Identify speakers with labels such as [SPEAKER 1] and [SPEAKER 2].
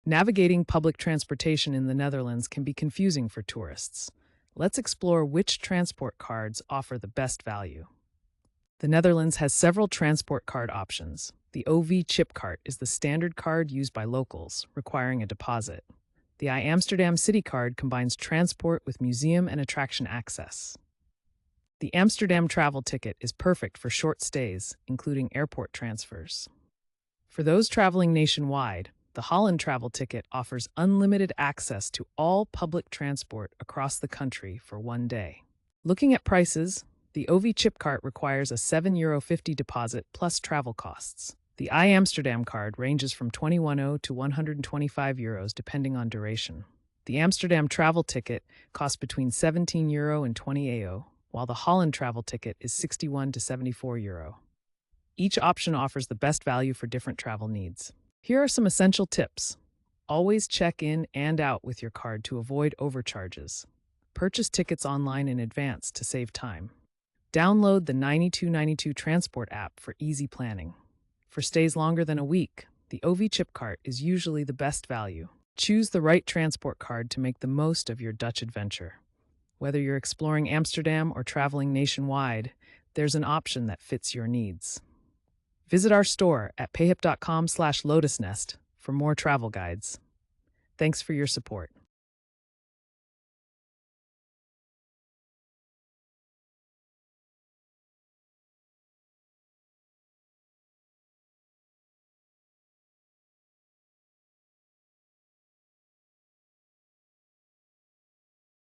[SPEAKER 1] Navigating public transportation in the Netherlands can be confusing for tourists. Let's explore which transport cards offer the best value. The Netherlands has several transport card options. The OV-chipkaart is the standard card used by locals, requiring a deposit. The Amsterdam City Card combines transport with museum and attraction access. The Amsterdam Travel Ticket is perfect for short stays, including airport transfers. For those traveling nationwide, the Holland Travel Ticket offers unlimited access to all public transport across the country for one day. Looking at prices, the OV-chipkaart requires a €7.50 deposit plus travel costs. The Amsterdam card ranges from €21 to €125 depending on duration. The Amsterdam Travel Ticket costs between €17 and €20, while the Holland Travel Ticket is €61 to €74. Each option offers the best value for different travel needs. Here are some essential tips. Always check in and out with your card to avoid overcharges. Purchase tickets online in advance to save time. Download the 9292 Transport app for easy planning. For stays longer than a week, the OV-chipkaart is usually the best value. Choose the right transport card to make the most of your Dutch adventure. Whether you're exploring Amsterdam or traveling nationwide, there's an option that fits your needs. Visit our store at payhip.com/lotusnest for more travel guides. Thanks for your support.